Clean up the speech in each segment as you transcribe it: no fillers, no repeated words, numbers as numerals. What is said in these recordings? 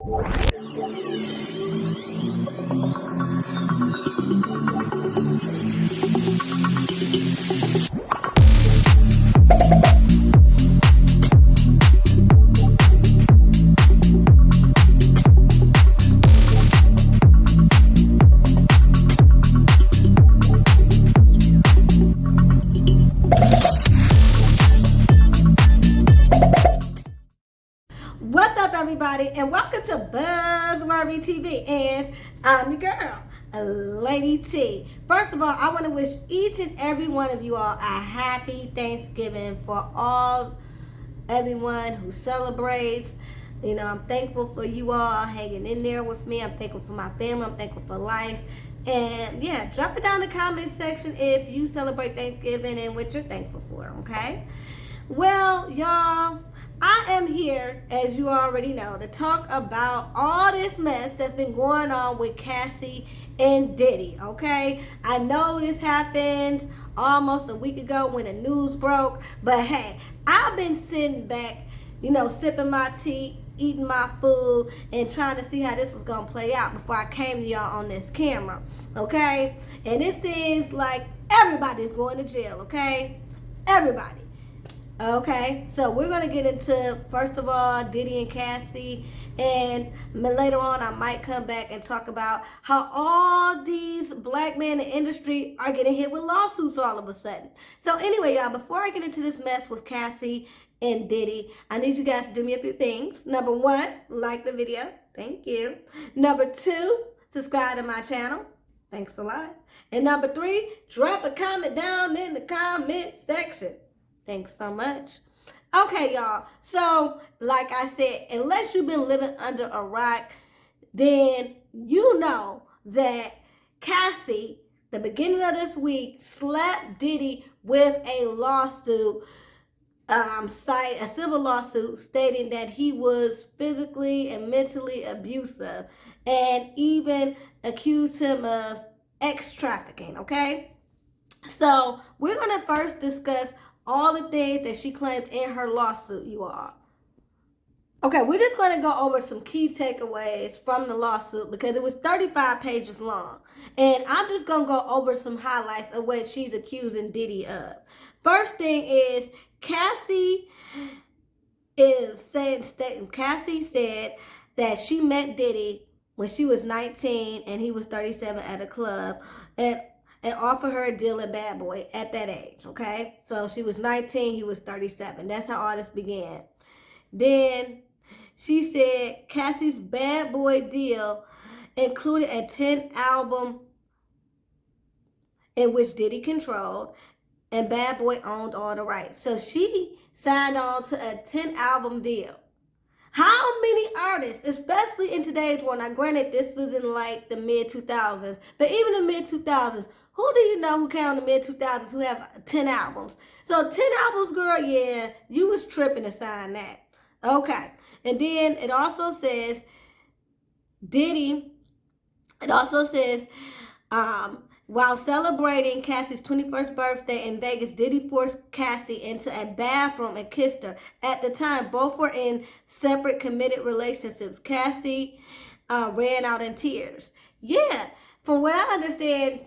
What's up, everybody, and welcome to Buzzworthy TV. And I'm your girl, Lady T. First of all, I want to wish each and every one of you all a happy Thanksgiving for everyone who celebrates. You know, I'm thankful for you all hanging in there with me. I'm thankful for my family. I'm thankful for life. And yeah, drop it down in the comment section if you celebrate Thanksgiving and what you're thankful for, okay? Well, y'all, I am here, as you already know, to talk about all this mess that's been going on with Cassie and Diddy, okay? I know this happened almost a week ago when the news broke, but hey, I've been sitting back, you know, sipping my tea, eating my food, and trying to see how this was going to play out before I came to y'all on this camera, okay? And it seems like everybody's going to jail, okay? Everybody. Okay, so we're going to get into, first of all, Diddy and Cassie, and later on I might come back and talk about how all these black men in the industry are getting hit with lawsuits all of a sudden. So anyway, y'all, before I get into this mess with Cassie and Diddy, I need you guys to do me a few things. Number one, like the video. Thank you. Number two, subscribe to my channel. Thanks a lot. And number three, drop a comment down in the comment section. Thanks so much. Okay, y'all. So, like I said, unless you've been living under a rock, then you know that Cassie, the beginning of this week, slapped Diddy with a lawsuit, a civil lawsuit stating that he was physically and mentally abusive, and even accused him of ex-trafficking, okay? So, we're going to first discuss all the things that she claimed in her lawsuit, you all. Okay, we're just going to go over some key takeaways from the lawsuit because it was 35 pages long. And I'm just going to go over some highlights of what she's accusing Diddy of. First thing is, Cassie said that she met Diddy when she was 19 and he was 37 at a club, and offered her a deal at Bad Boy at that age, okay? So she was 19, he was 37. That's how all this began. Then she said Cassie's Bad Boy deal included a 10-album in which Diddy controlled, and Bad Boy owned all the rights. So she signed on to a 10-album deal. How many artists, especially in today's world, now granted this was in like the mid-2000s, but even in the mid-2000s, who do you know who came in the mid-2000s who have 10 albums? So 10 albums, girl, yeah, you was tripping to sign that. Okay. And then it also says, while celebrating Cassie's 21st birthday in Vegas, Diddy forced Cassie into a bathroom and kissed her. At the time, both were in separate committed relationships. Cassie ran out in tears. Yeah, from what I understand,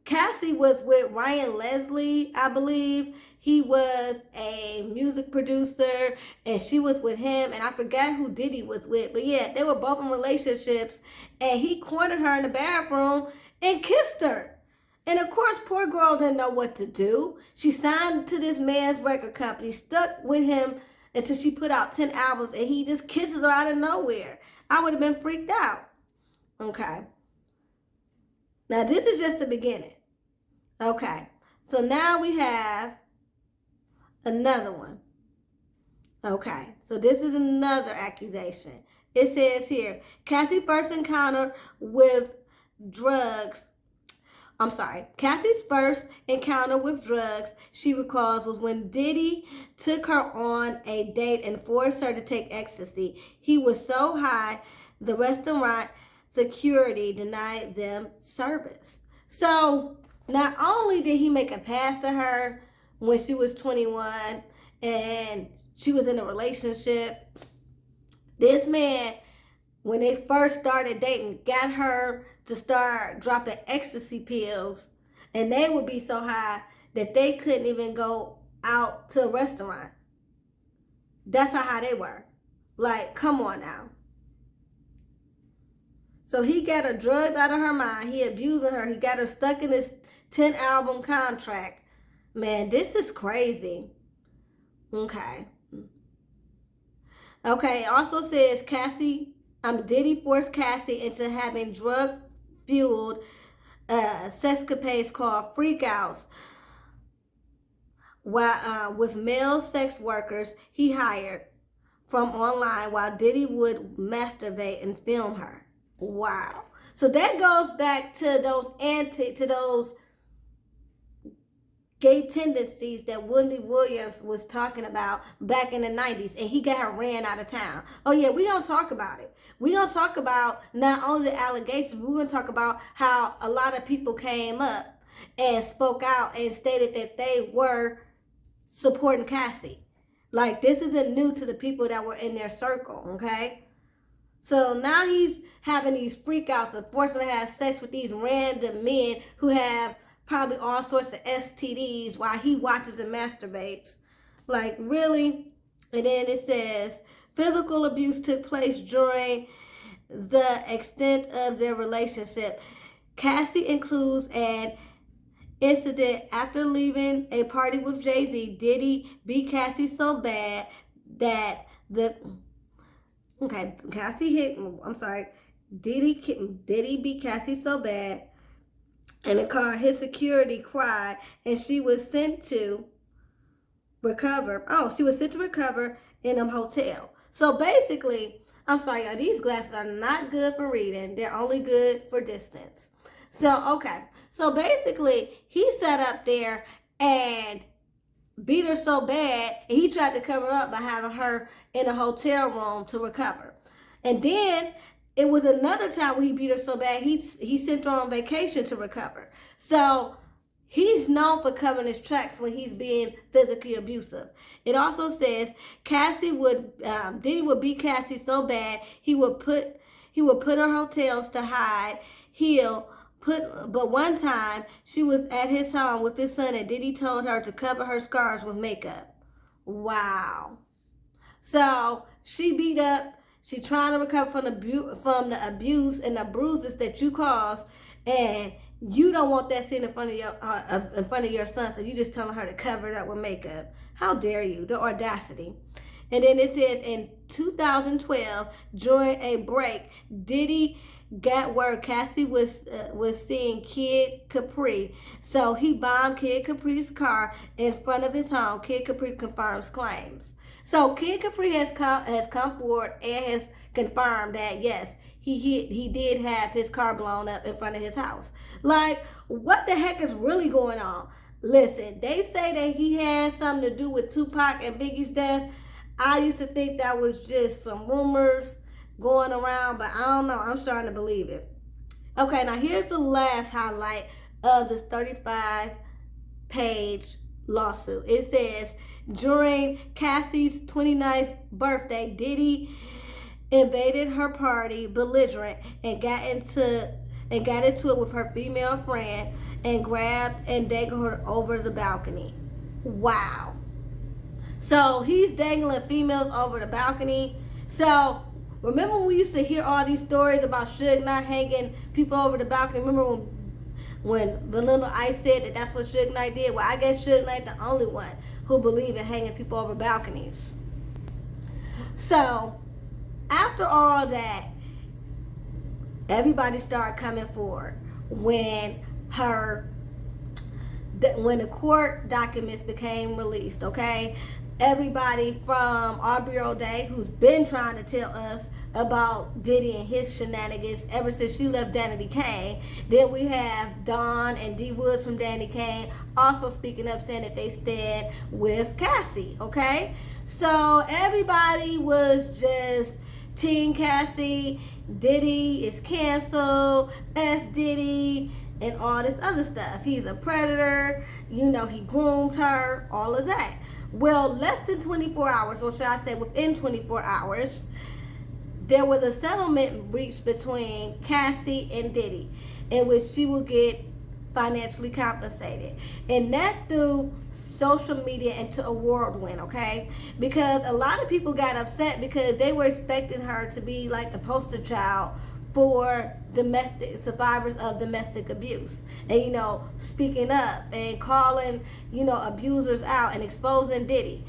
Cassie was with Ryan Leslie, I believe. He was a music producer, and she was with him, and I forgot who Diddy was with. But yeah, they were both in relationships, and he cornered her in the bathroom and kissed her. And of course, poor girl didn't know what to do. She signed to this man's record company, stuck with him until she put out 10 albums, and he just kisses her out of nowhere. I would have been freaked out. Okay. Now, this is just the beginning. Okay. So now we have another one. Okay. So this is another accusation. It says here, Cassie's first encounter with drugs, she recalls, was when Diddy took her on a date and forced her to take ecstasy. He was so high, the restaurant security denied them service. So not only did he make a pass to her when she was 21 and she was in a relationship, this man when they first started dating, got her to start dropping ecstasy pills, and they would be so high that they couldn't even go out to a restaurant. That's how high they were. Like, come on now. So he got her drugged out of her mind. He abusing her. He got her stuck in this 10-album contract. Man, this is crazy. Okay. Okay, it also says Diddy forced Cassie into having drug-fueled sexcapades called freakouts with male sex workers he hired from online while Diddy would masturbate and film her. Wow. So that goes back to those gay tendencies that Wendy Williams was talking about back in the 90s, and he got her ran out of town. Oh yeah, we're going to talk about it. We're going to talk about not only the allegations, but we're going to talk about how a lot of people came up and spoke out and stated that they were supporting Cassie. Like, this isn't new to the people that were in their circle, okay? So now he's having these freakouts and forcing to have sex with these random men who have probably all sorts of STDs while he watches and masturbates. Like, really? And then it says, physical abuse took place during the extent of their relationship. Cassie includes an incident after Diddy beat Cassie so bad that Diddy beat Cassie so bad in the car, his security cried, and she was sent to recover. She was sent to recover in a hotel. So basically, I'm sorry, y'all, these glasses are not good for reading. They're only good for distance. So basically, he sat up there and beat her so bad, and he tried to cover up by having her in a hotel room to recover. And then it was another time when he beat her so bad, he sent her on vacation to recover. So he's known for covering his tracks when he's being physically abusive. It also says Diddy would beat Cassie so bad he would put her hotels to hide. But one time she was at his home with his son, and Diddy told her to cover her scars with makeup. Wow. So she beat up. She trying to recover from the abuse and the bruises that you caused, and you don't want that seen in front of your son. So you just telling her to cover it up with makeup. How dare you? The audacity. And then it says in 2012, during a break, Diddy got word Cassie was seeing Kid Capri, so he bombed Kid Capri's car in front of his home. Kid Capri confirms claims. So Kid Capri has come forward and has confirmed that yes, he did have his car blown up in front of his house. Like, what the heck is really going on? Listen, they say that he had something to do with Tupac and Biggie's death. I used to think that was just some rumors going around, but I don't know. I'm starting to believe it. Okay, now here's the last highlight of this 35-page lawsuit. It says, during Cassie's 29th birthday, Diddy invaded her party belligerent and got into it with her female friend and grabbed and dangled her over the balcony. Wow. So he's dangling females over the balcony. So remember when we used to hear all these stories about Suge Knight hanging people over the balcony? Remember when Vanilla Ice said that that's what Suge Knight did? Well, I guess Suge Knight the only one who believe in hanging people over balconies. So after all that, everybody started coming forward when the court documents became released, okay? Everybody from Aubrey O'Day, who's been trying to tell us about Diddy and his shenanigans ever since she left Danity Kane. Then we have Dawn and D Woods from Danity Kane also speaking up, saying that they stand with Cassie, okay? So everybody was just Team Cassie, Diddy is canceled, F Diddy, and all this other stuff. He's a predator, he groomed her, all of that. Well, less than 24 hours, or should I say within 24 hours, there was a settlement reached between Cassie and Diddy, in which she will get financially compensated, and that threw social media into a whirlwind. Okay, because a lot of people got upset because they were expecting her to be like the poster child for domestic survivors of domestic abuse, and speaking up and calling abusers out and exposing Diddy.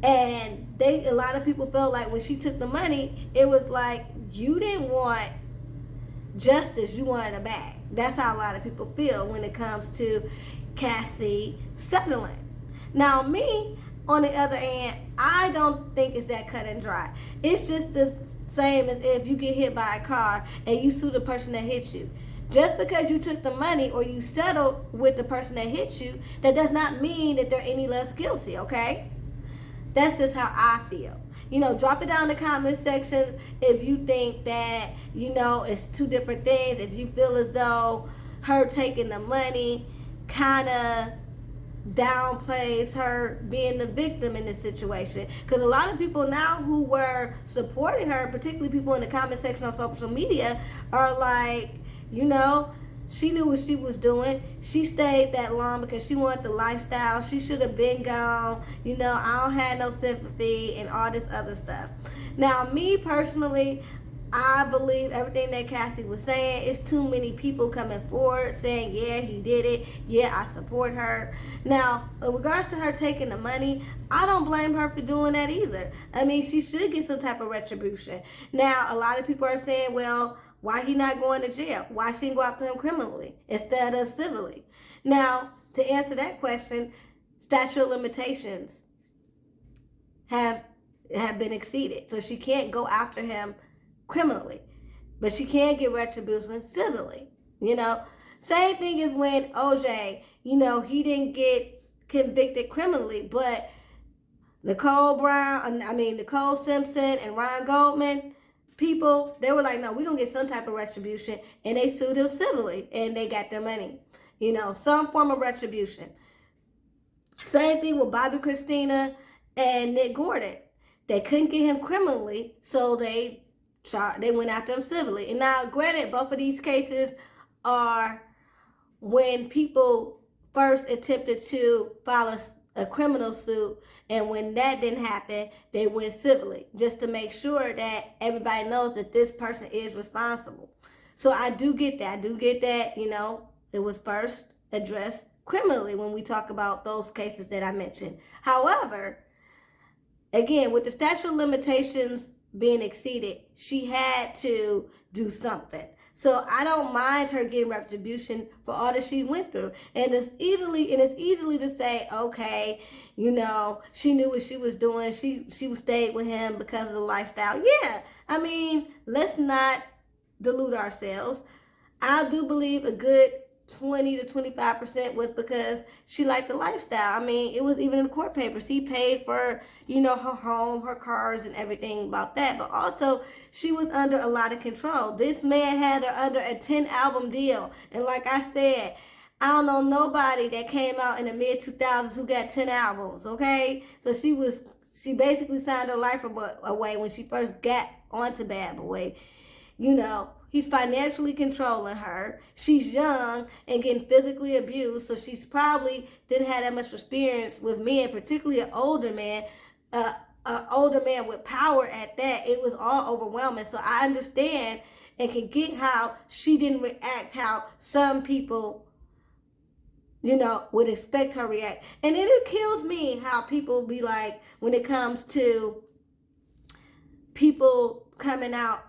And a lot of people felt like when she took the money, it was like you didn't want justice, you wanted a bag. That's how a lot of people feel when it comes to Cassie settling. Now, me, on the other hand, I don't think it's that cut and dry. It's just the same as if you get hit by a car and you sue the person that hit you. Just because you took the money or you settled with the person that hit you, that does not mean that they're any less guilty, okay? That's just how I feel. Drop it down in the comment section if you think that, it's two different things. If you feel as though her taking the money kind of downplays her being the victim in this situation. Because a lot of people now who were supporting her, particularly people in the comment section on social media, are like, she knew what she was doing. She stayed that long because she wanted the lifestyle. She should have been gone. I don't have no sympathy and all this other stuff. Now, me personally, I believe everything that Cassie was saying. It's too many people coming forward saying, yeah, he did it. Yeah, I support her. Now, in regards to her taking the money, I don't blame her for doing that either. I mean, she should get some type of retribution. Now, a lot of people are saying, well, why he not going to jail? Why she didn't go after him criminally instead of civilly? Now, to answer that question, statute of limitations have been exceeded. So she can't go after him criminally, but she can get retribution civilly. Same thing as when OJ, he didn't get convicted criminally, but Nicole Simpson and Ron Goldman, people, they were like, no, we're going to get some type of retribution, and they sued him civilly, and they got their money. Some form of retribution. Same thing with Bobby Christina and Nick Gordon. They couldn't get him criminally, so they went after him civilly. And now, granted, both of these cases are when people first attempted to file a criminal suit, and when that didn't happen, they went civilly, just to make sure that everybody knows that this person is responsible. So I do get that. It was first addressed criminally when we talk about those cases that I mentioned. However, again, with the statute of limitations being exceeded, she had to do something. So I don't mind her getting retribution for all that she went through. And it's easily to say, okay, she knew what she was doing. She stayed with him because of the lifestyle. Yeah, I mean, let's not delude ourselves. I do believe a good 20 to 25% was because she liked the lifestyle. I mean, it was even in the court papers. He paid for, her home, her cars, and everything about that. But also, she was under a lot of control. This man had her under a 10-album deal. And like I said, I don't know nobody that came out in the mid-2000s who got 10 albums, okay? So she basically signed her life away when she first got onto Bad Boy. He's financially controlling her. She's young and getting physically abused, so she's probably didn't have that much experience with men, particularly an older man with power at that. It was all overwhelming. So I understand and can get how she didn't react how some people, would expect her to react. And it kills me how people be like, when it comes to people coming out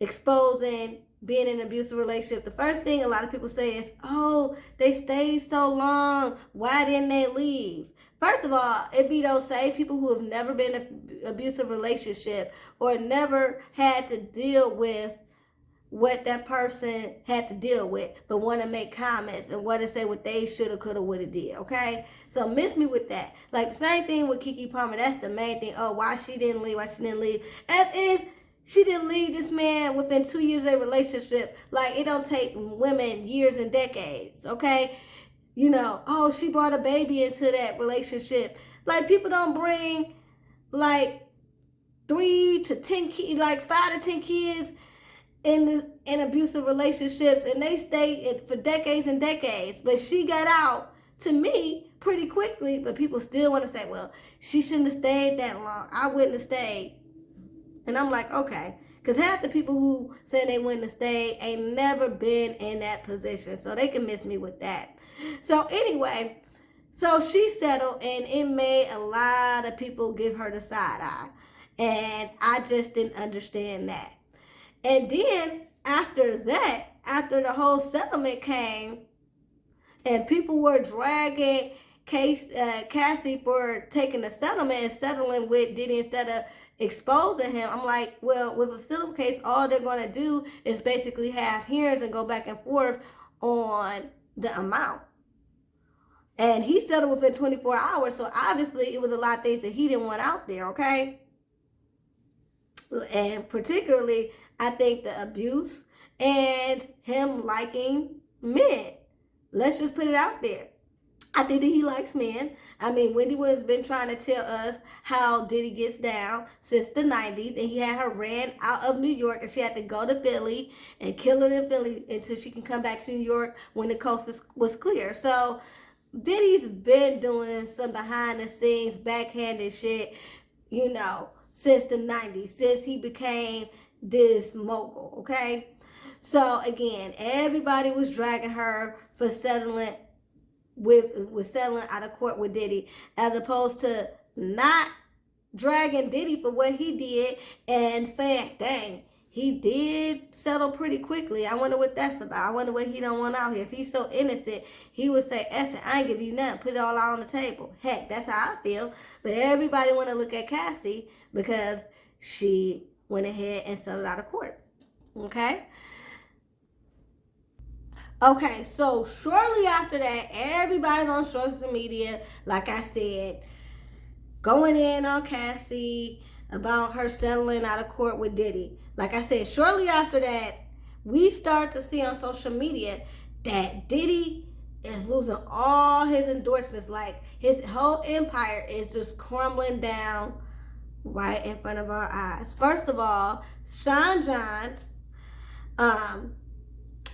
exposing being in an abusive relationship, the first thing a lot of people say is, oh, they stayed so long, why didn't they leave? First of all, it be those same people who have never been in an abusive relationship or never had to deal with what that person had to deal with, but want to make comments and want to say what they shoulda, coulda, woulda did, okay? So miss me with that. Like the same thing with Keke Palmer, that's the main thing. Oh, why she didn't leave, As if she didn't leave this man within 2 years of a relationship. Like, it don't take women years and decades, okay? Oh, she brought a baby into that relationship. Like, people don't bring, like, like 5 to 10 kids in abusive relationships, and they stayed for decades and decades. But she got out, to me, pretty quickly. But people still want to say, well, she shouldn't have stayed that long. I wouldn't have stayed. And I'm like, okay. Because half the people who say they wouldn't have stayed ain't never been in that position. So they can miss me with that. So anyway, so she settled, and it made a lot of people give her the side eye. And I just didn't understand that. And then after that, after the whole settlement came, and people were dragging Cassie for taking the settlement and settling with Diddy instead of exposing him, I'm like, well, with a civil case, all they're going to do is basically have hearings and go back and forth on the amount. And he settled within 24 hours, so obviously it was a lot of things that he didn't want out there, okay? And particularly, I think the abuse and him liking men. Let's just put it out there. I think that he likes men. I mean, Wendy Williams been trying to tell us how Diddy gets down since the 90s, and he had her ran out of New York, and she had to go to Philly and kill it in Philly until she can come back to New York when the coast was clear. So Diddy's been doing some behind the scenes backhanded shit, since the 90s, since he became this mogul, okay? So again, everybody was dragging her for settling settling out of court with Diddy, as opposed to not dragging Diddy for what he did and saying, dang, he did settle pretty quickly. I wonder what that's about. I wonder what he don't want out here. If he's so innocent, he would say, F it, I ain't give you nothing. Put it all out on the table. Heck, that's how I feel. But everybody want to look at Cassie because she went ahead and settled out of court. Okay? Okay, so shortly after that, everybody's on social media, like I said, going in on Cassie about her settling out of court with Diddy. Like I said, shortly after that, we start to see on social media that Diddy is losing all his endorsements. Like, his whole empire is just crumbling down right in front of our eyes. First of all, Sean John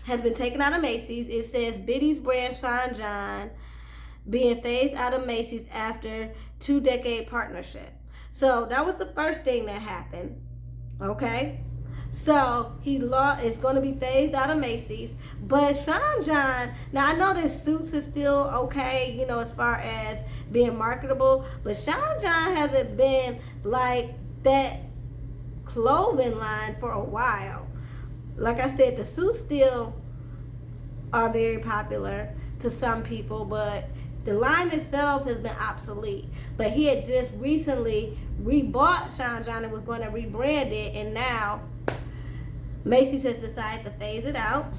has been taken out of Macy's. It says Biddy's brand Sean John being phased out of Macy's after 2-decade partnership. So that was the first thing that happened. Okay? So it's going to be phased out of Macy's. But Sean John, now I know that Suits is still okay, as far as being marketable. But Sean John hasn't been like that clothing line for a while. Like I said, the suits still are very popular to some people, but the line itself has been obsolete. But he had just recently rebought Sean John and was going to rebrand it, and now Macy's has decided to phase it out.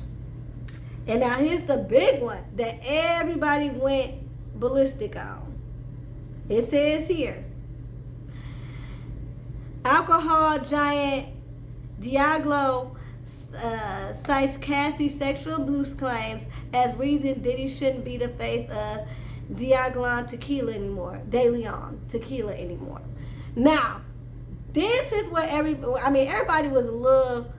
And now here's the big one that everybody went ballistic on. It says here, alcohol giant Diageo cites Cassie's sexual abuse claims as reason Diddy shouldn't be the face of Diageo tequila anymore. Now, this is what everybody was a little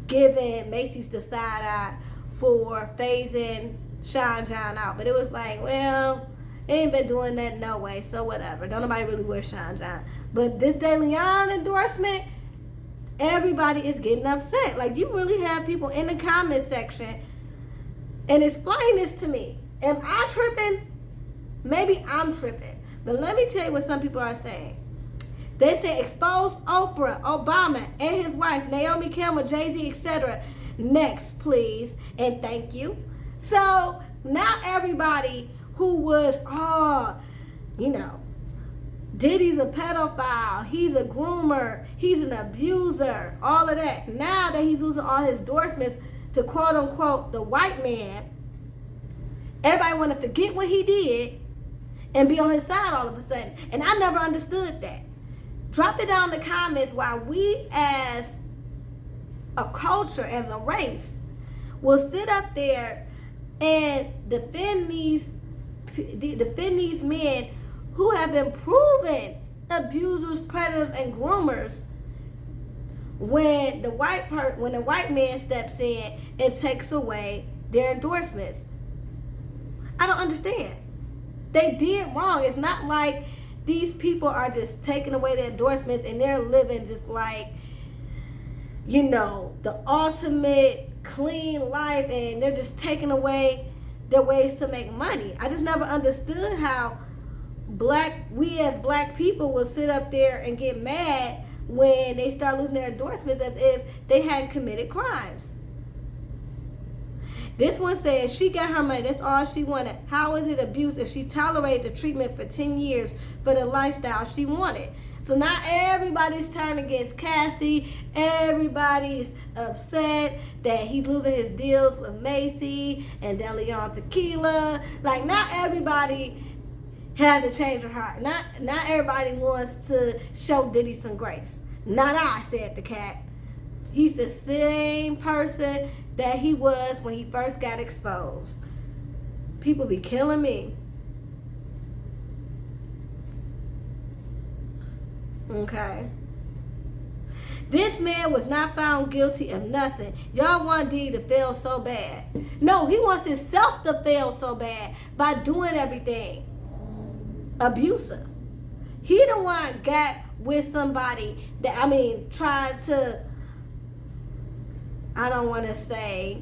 giving Macy's the side eye for phasing Sean John out. But it was like, well, they ain't been doing that no way, so whatever. Don't nobody really wear Sean John. But this De Leon endorsement, everybody is getting upset. Like, you really have people in the comment section and explain this to me. Am I tripping? Maybe I'm tripping. But let me tell you what some people are saying. They say expose Oprah, Obama, and his wife, Naomi Campbell, Jay-Z, etc. Next, please, and thank you. So now everybody who was, Diddy's a pedophile, he's a groomer, he's an abuser, all of that. Now that he's losing all his endorsements to quote unquote the white man, everybody want to forget what he did and be on his side all of a sudden. And I never understood that. Drop it down in the comments why we as a culture, as a race, will sit up there and defend these men who have been proven abusers, predators, and groomers when the white man steps in and takes away their endorsements? I don't understand. They did wrong. It's not like these people are just taking away their endorsements and they're living just like, the ultimate clean life, and they're just taking away their ways to make money. I just never understood how we as black people will sit up there and get mad when they start losing their endorsements as if they hadn't committed crimes. This one says she got her money. That's all she wanted. How is it abuse if she tolerated the treatment for 10 years for the lifestyle she wanted? So now everybody's turned against Cassie. Everybody's upset that he's losing his deals with Macy and DeLeon Tequila. Like, not everybody has a change of heart. Not everybody wants to show Diddy some grace. Not I, said the cat. He's the same person that he was when he first got exposed. People be killing me. Okay. This man was not found guilty of nothing. Y'all want Diddy to fail so bad. No, he wants himself to fail so bad by doing everything abusive. He the one got with somebody that, tried to, I don't want to say,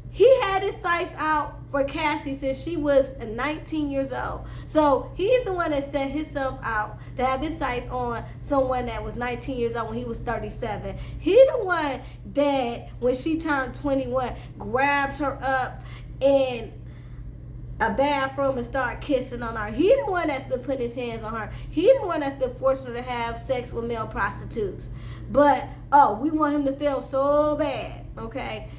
he had his sights out for Cassie since she was 19 years old. So he's the one that set himself out to have his sights on someone that was 19 years old when he was 37. He the one that, when she turned 21, grabbed her up in a bathroom and started kissing on her. He the one that's been putting his hands on her. He the one that's been forcing her to have sex with male prostitutes. But, we want him to feel so bad, okay?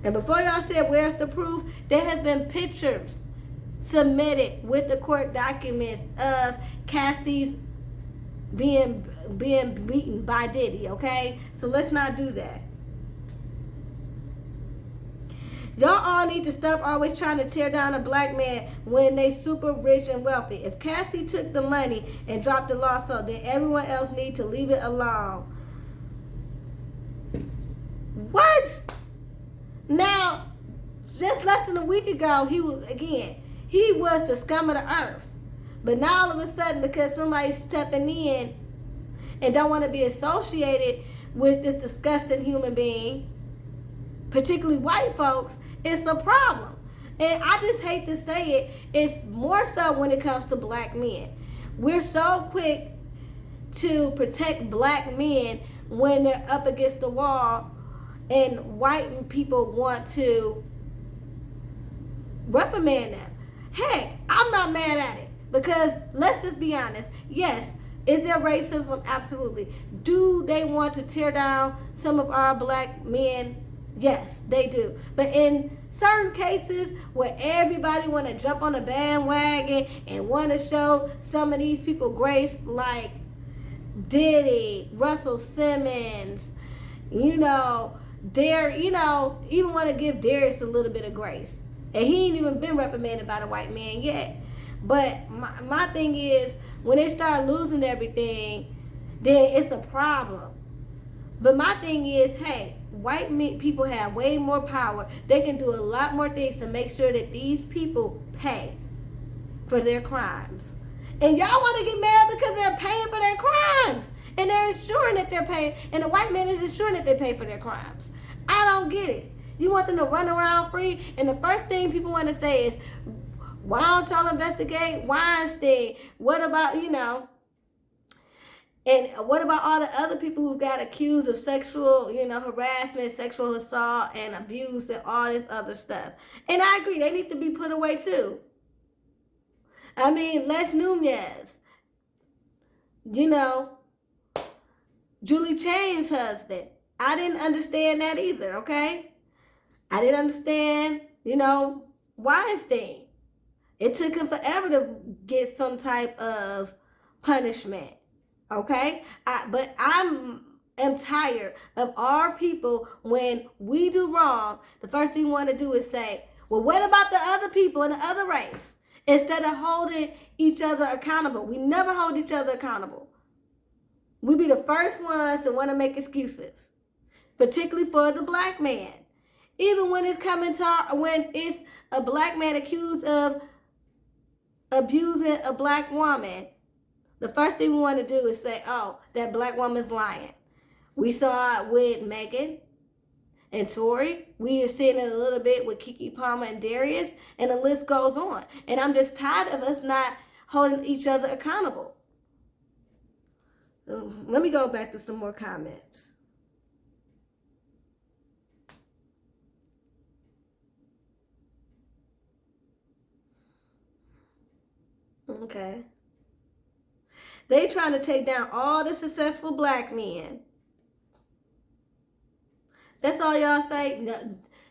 And before y'all said, where's the proof? There has been pictures submitted with the court documents of Cassie's being beaten by Diddy, okay? So let's not do that. Y'all all need to stop always trying to tear down a black man when they super rich and wealthy. If Cassie took the money and dropped the lawsuit, then everyone else need to leave it alone. What? Now, just less than a week ago, he was the scum of the earth. But now all of a sudden, because somebody's stepping in and don't want to be associated with this disgusting human being, particularly white folks, it's a problem. And I just hate to say it, it's more so when it comes to black men. We're so quick to protect black men when they're up against the wall and white people want to reprimand them. Hey, I'm not mad at it, because let's just be honest. Yes, is there racism? Absolutely. Do they want to tear down some of our black men? Yes, they do. But in certain cases where everybody want to jump on the bandwagon and want to show some of these people grace, like Diddy, Russell Simmons, even want to give Darius a little bit of grace. And he ain't even been reprimanded by the white man yet. But my thing is, when they start losing everything, then it's a problem. But my thing is, hey, white people have way more power. They can do a lot more things to make sure that these people pay for their crimes. And y'all want to get mad because they're paying for their crimes. And they're ensuring that they're paying. And the white man is ensuring that they pay for their crimes. I don't get it. You want them to run around free? And the first thing people want to say is, why don't y'all investigate Weinstein? What about, and what about all the other people who got accused of sexual, harassment, sexual assault, and abuse, and all this other stuff? And I agree, they need to be put away too. Les Nunez, Julie Chain's husband. I didn't understand that either, okay? I didn't understand, Weinstein. It took him forever to get some type of punishment, okay? But I am tired of our people, when we do wrong, the first thing we want to do is say, well, what about the other people in the other race? instead of holding each other accountable. We never hold each other accountable. We be the first ones to want to make excuses, particularly for the black man. Even when it's coming to when it's a black man accused of abusing a black woman, the first thing we want to do is say, oh, that black woman's lying. We saw it with Megan and Tory. We are seeing it a little bit with Keke Palmer and Darius, and the list goes on. And I'm just tired of us not holding each other accountable. Let me go back to some more comments. Okay. They trying to take down all the successful black men. That's all y'all say?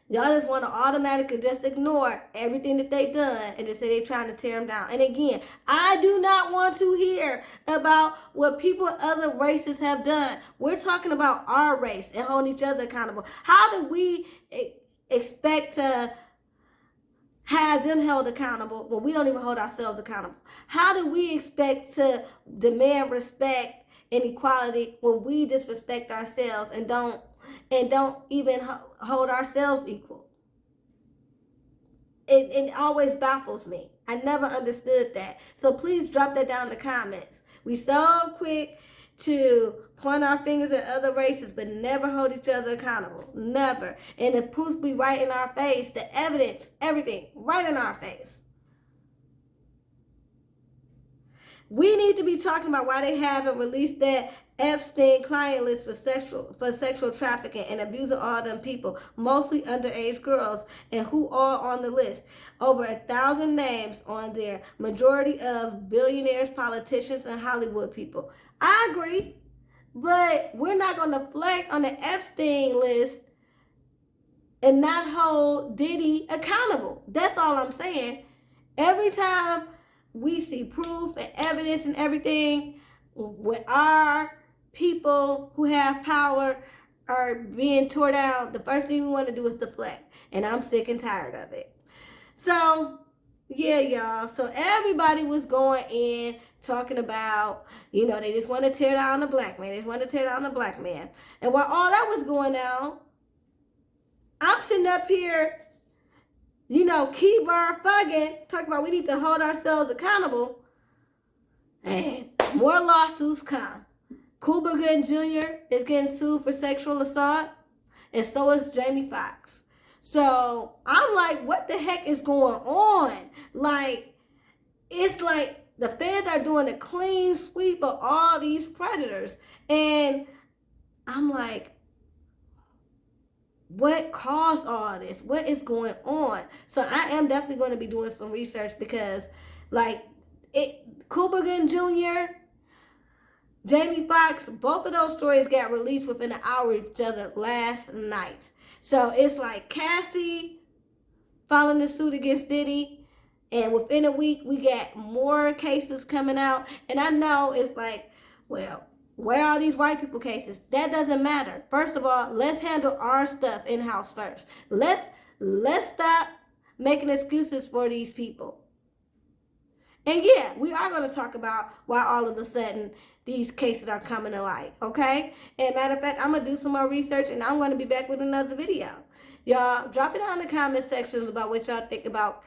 Y'all just want to automatically just ignore everything that they've done and just say they're trying to tear them down. And again, I do not want to hear about what people in other races have done. We're talking about our race and holding each other accountable. How do we expect to have them held accountable when we don't even hold ourselves accountable? How do we expect to demand respect and equality when we disrespect ourselves and don't even hold ourselves equal? It always baffles me. I never understood that. So please drop that down in the comments. We so quick to point our fingers at other races, but never hold each other accountable. Never. And the proof be right in our face, the evidence, everything, right in our face. We need to be talking about why they haven't released that Epstein client list for sexual trafficking and abuse of all them people, mostly underage girls, and who are on the list. Over 1,000 names on there, majority of billionaires, politicians, and Hollywood people. I agree, but we're not going to deflect on the Epstein list and not hold Diddy accountable. That's all I'm saying. Every time we see proof and evidence and everything, with our people who have power are being tore down, the first thing we want to do is deflect. And I'm sick and tired of it. So, yeah, y'all. So everybody was going in talking about, they just want to tear down the black man. They just want to tear down the black man. And while all that was going on, I'm sitting up here, keyboard fugging, talking about we need to hold ourselves accountable. And more lawsuits come. Cuba Gooding Jr. is getting sued for sexual assault, and so is Jamie Foxx. So I'm like, what the heck is going on? Like, it's like the feds are doing a clean sweep of all these predators. And I'm like, what caused all this? What is going on? So I am definitely going to be doing some research because, Cuba Gooding Jr., Jamie Foxx, both of those stories got released within an hour of each other last night. So it's like Cassie filing the suit against Diddy, and within a week we got more cases coming out. And I know it's like, well, where are these white people cases? That doesn't matter. First of all, let's handle our stuff in-house first. Let's stop making excuses for these people. And yeah, we are going to talk about why all of a sudden these cases are coming to light, okay? And matter of fact, I'm going to do some more research and I'm going to be back with another video. Y'all, drop it down in the comment sections about what y'all think about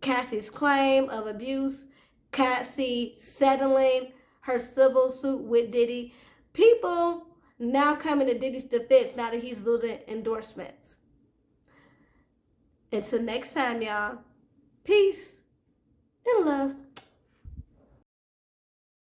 Cassie's claim of abuse, Cassie settling her civil suit with Diddy. People now coming to Diddy's defense now that he's losing endorsements. Until next time, y'all. Peace.